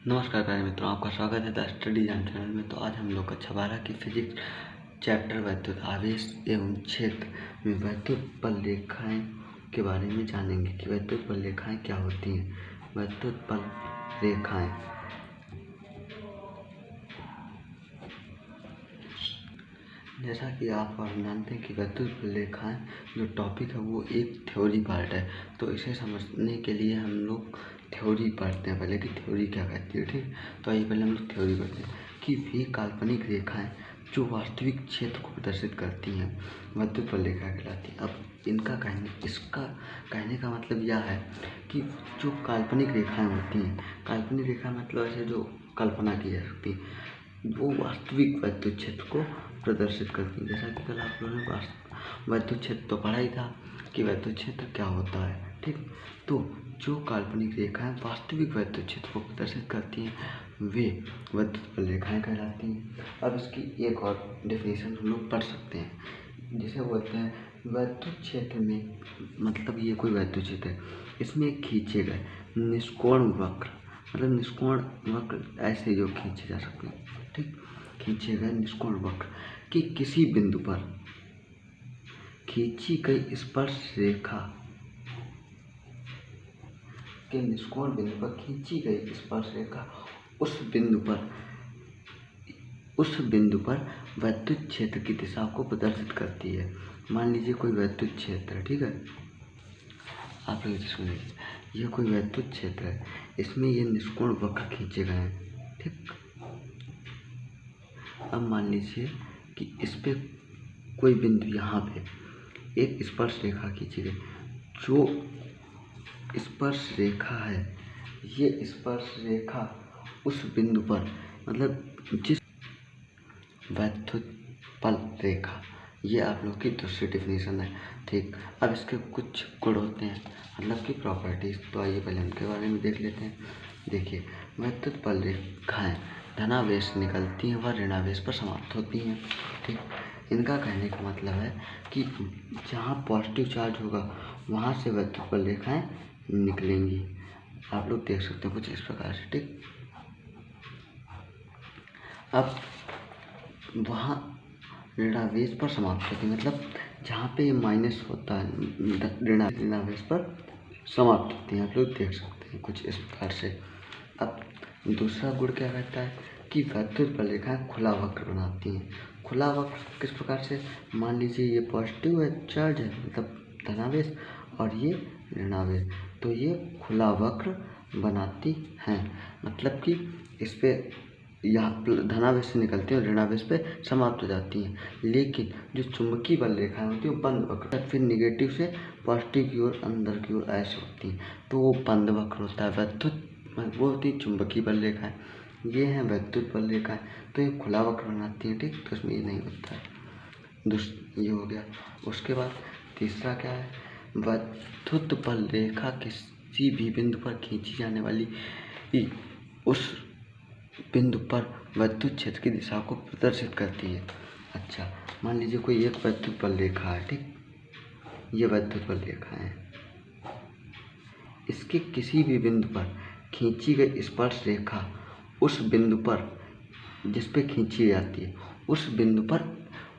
नमस्कार प्यारे मित्रों, आपका स्वागत है द स्टडी जान चैनल में। तो आज हम लोग कक्षा 12 की फिजिक्स चैप्टर वैद्युत आवेश एवं क्षेत्र में वैद्युत बल रेखाएं के बारे में जानेंगे कि वैद्युत बल रेखाएं क्या होती हैं। वैद्युत बल रेखाएं, जैसा कि आप जानते हैं कि वैद्युत बल रेखाएं जो टॉपिक है वो एक थ्योरी पार्ट है। तो इसे समझने के लिए हम लोग थ्योरी पढ़ते हैं पहले कि थ्योरी क्या कहती है। ठीक, तो आइए पहले हम लोग थ्योरी पढ़ते हैं कि वे काल्पनिक रेखाएं जो वास्तविक क्षेत्र को प्रदर्शित करती हैं वैद्युत बल रेखा कहलाती है। अब इसका कहने का मतलब यह है कि जो काल्पनिक रेखाएं होती हैं, काल्पनिक रेखा मतलब ऐसे जो कल्पना की जा सकती है, वो वास्तविक वैद्युत क्षेत्र को प्रदर्शित करती हैं। जैसा कि कल आप लोगों ने वैद्युत क्षेत्र तो पढ़ा ही था कि वैद्युत क्षेत्र क्या होता है। ठीक, तो जो काल्पनिक रेखाएं वास्तविक वैद्युत क्षेत्र को प्रदर्शित करती हैं वे वैद्युत बल रेखाएं कहलाती हैं। अब इसकी एक और डेफिनेशन हम लोग पढ़ सकते हैं, जिसे बोलते हैं वैद्युत क्षेत्र में, मतलब ये कोई वैद्युत क्षेत्र है, इसमें खींचे गए निष्कोण वक्र, मतलब निष्कोण वक्र ऐसे जो खींचे जा सकते हैं। ठीक, खींचे गए निष्कोण वक्र की किसी बिंदु पर खींची गई स्पर्श रेखा के निष्कोण बिंदु पर खींची गई स्पर्श रेखा उस बिंदु पर वैद्युत क्षेत्र की दिशा को प्रदर्शित करती है। मान लीजिए कोई वैद्युत क्षेत्र है, ठीक है, आप लोग सुनिए, यह कोई वैद्युत क्षेत्र है, इसमें ये निष्कोण वक्र खींचे गए हैं। ठीक, अब मान लीजिए कि इस पे कोई बिंदु, यहाँ पे एक स्पर्श रेखा खींची गई। जो स्पर्श रेखा है, ये स्पर्श रेखा उस बिंदु पर, मतलब जिस वैद्युत बल रेखा, ये आप लोग की दूसरी डेफिनेशन है। ठीक, अब इसके कुछ गुण होते हैं, मतलब कि प्रॉपर्टीज। तो आइए पहले उनके बारे में देख लेते हैं। देखिए, वैद्युत बल रेखाएं धनावेश निकलती हैं व ऋणावेश पर समाप्त होती हैं। ठीक, इनका कहने का मतलब है कि जहाँ पॉजिटिव चार्ज होगा वहाँ से वैद्युत बल रेखाएं निकलेंगी। आप लोग देख सकते हैं कुछ इस प्रकार से। ठीक, अब वहाँ ऋणावेश पर समाप्त होती है, मतलब जहाँ पे माइनस होता है ऋणावेश पर समाप्त होती हैं। आप लोग देख सकते हैं कुछ इस प्रकार से। अब दूसरा गुण क्या कहता है कि वैद्युत बल रेखाएं खुला वक्र बनाती हैं। खुला वक्र किस प्रकार से, मान लीजिए ये पॉजिटिव है चार्ज है, मतलब धनावेश, और ये ऋणावेश, तो ये खुला वक्र बनाती हैं। मतलब कि इस पे यहाँ धनावेश से निकलती हैं और ऋणावेश पे समाप्त हो जाती हैं। लेकिन जो चुंबकीय बल रेखाएं होती हैं वो बंद वक्र, फिर निगेटिव से पॉजिटिव की ओर, अंदर की ओर ऐसे होती हैं, तो वो बंद वक्र होता है। वैद्युत वो होती है चुंबकीय बल रेखाएं, ये हैं वैद्युत बल रेखाएं, तो ये खुला वक्र बनाती हैं। ठीक, तो इसमें ये नहीं होता है। ये हो गया। उसके बाद तीसरा क्या है, वैद्युत बल रेखा किसी भी बिंदु पर खींची जाने वाली उस बिंदु पर वैद्युत क्षेत्र की दिशा को प्रदर्शित करती है। अच्छा, मान लीजिए कोई एक वैद्युत बल रेखा है। ठीक, ये वैद्युत बल रेखा है, इसके किसी भी बिंदु पर खींची गई स्पर्श रेखा उस बिंदु पर, जिस पे खींची जाती है, उस बिंदु पर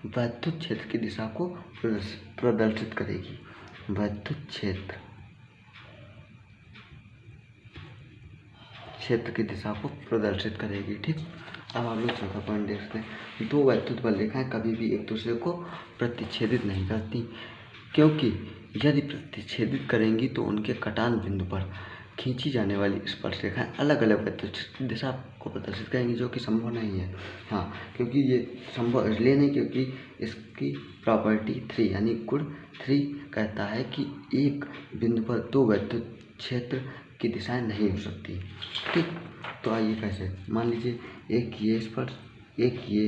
वैद्युत क्षेत्र की दिशा को प्रदर्शित करेगी। वैद्युत क्षेत्र की दिशा को प्रदर्शित करेगी। ठीक, अब आप लोग चौथा पॉइंट देख सकते हैं, दो वैद्युत बल रेखाएं कभी भी एक दूसरे को प्रतिच्छेदित नहीं करती, क्योंकि यदि प्रतिच्छेदित करेंगी तो उनके कटान बिंदु पर खींची जाने वाली स्पर्श रेखाएं अलग अलग वैद्युत दिशा को प्रदर्शित करेंगी, जो कि संभव नहीं है। हाँ, क्योंकि ये संभव इसलिए नहीं, क्योंकि इसकी प्रॉपर्टी 3 यानी गुण 3 कहता है कि एक बिंदु पर दो वैद्युत क्षेत्र की दिशाएं नहीं हो सकती। ठीक, तो आइए कैसे, मान लीजिए एक ये स्पर्श, एक ये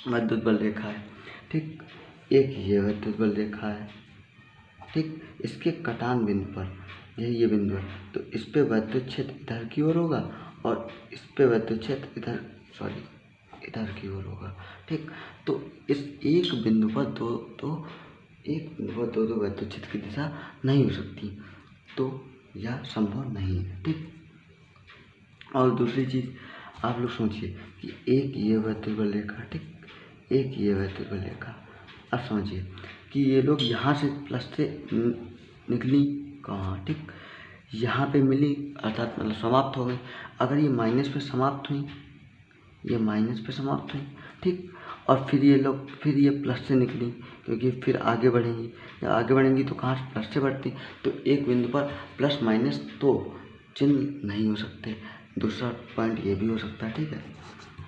वैद्युत बल रेखा है। ठीक, एक ये वैद्युत बल रेखा है। ठीक, इसके कटान बिंदु पर, ये बिंदु है, तो इस पे वैद्युत क्षेत्र इधर की ओर होगा और इस पे वैद्युत क्षेत्र इधर की ओर होगा। ठीक, तो इस एक बिंदु पर दो वैद्युत क्षेत्र की दिशा नहीं हो सकती, तो यह संभव नहीं है। ठीक, और दूसरी चीज़ आप लोग सोचिए कि एक ये विद्युत बल रेखा, ठीक, एक ये विद्युत बल रेखा। अब समझिए कि ये लोग यहाँ से प्लस से निकली कहाँ, ठीक, यहाँ पे मिली, अर्थात मतलब समाप्त हो गई। अगर ये माइनस पे समाप्त हुई, ये माइनस पे समाप्त हुई, ठीक, और फिर ये लोग फिर ये प्लस से निकली, क्योंकि फिर आगे बढ़ेंगी, जब आगे बढ़ेंगी तो कहाँ से प्लस से बढ़ती, तो एक बिंदु पर प्लस माइनस तो चिन्ह नहीं हो सकते। दूसरा पॉइंट ये भी हो सकता है, ठीक है।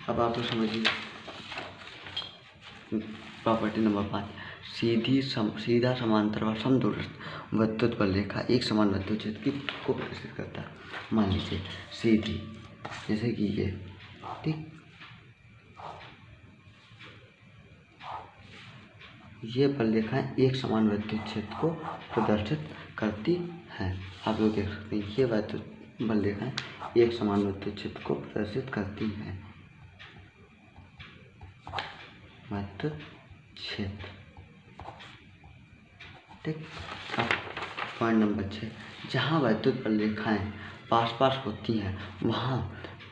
अब आप तो समझिए प्रॉपर्टी नंबर 5, सीधा समांतर व समदूरस्थ विद्युत बल रेखा एक समान विद्युत क्षेत्र को प्रदर्शित करता है। मान लीजिए सीधी, जैसे कि ये, ठीक, ये बल रेखाएं एक समान विद्युत क्षेत्र को प्रदर्शित करती हैं। आप लोग देख सकते हैं ये विद्युत बल रेखाएं एक समान विद्युत क्षेत्र को प्रदर्शित करती हैं। विद्युत क्षेत्र, ठीक। अब पॉइंट नंबर 6, जहाँ विद्युत बल रेखाएं पास पास होती हैं वहाँ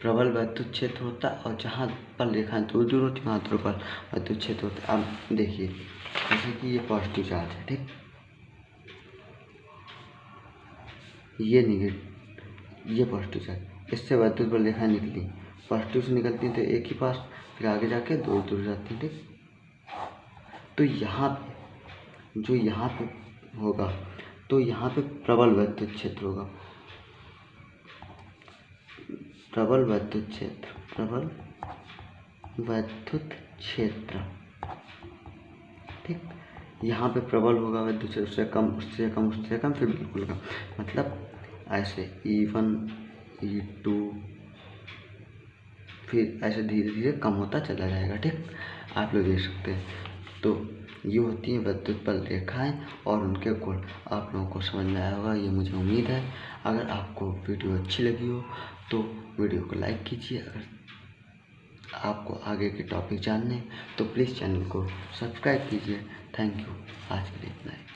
प्रबल विद्युत क्षेत्र होता है, और जहाँ बल रेखाएं दूर दूर होती हैं वहाँ दुर्बल विद्युत क्षेत्र होता है। अब देखिए जैसे कि ये पॉजिटिव चार्ज है, ठीक, ये निगेटिव, ये पॉजिटिव चार्ज, इससे विद्युत बल रेखाएं निकली, पॉजिटिव से निकलती हैं तो एक ही पास, फिर आगे जाके दूर दूर जाती हैं, ठीक। तो यहाँ पे जो यहाँ पे होगा, तो यहाँ पे प्रबल विद्युत क्षेत्र होगा, प्रबल विद्युत क्षेत्र, प्रबल विद्युत क्षेत्र, ठीक। यहाँ पे प्रबल होगा विद्युत क्षेत्र, उससे कम, उससे कम, उससे कम, फिर बिल्कुल कम, मतलब ऐसे E1 E2, फिर ऐसे धीरे धीरे कम होता चला जाएगा, ठीक। आप लोग देख सकते हैं। तो ये होती हैं विद्युत बल रेखाएं और उनके गुण। आप लोगों को समझ में आया होगा, ये मुझे उम्मीद है। अगर आपको वीडियो अच्छी लगी हो तो वीडियो को लाइक कीजिए। अगर आपको आगे के टॉपिक जानने तो प्लीज़ चैनल को सब्सक्राइब कीजिए। Thank you. आज के लिए इतना ही।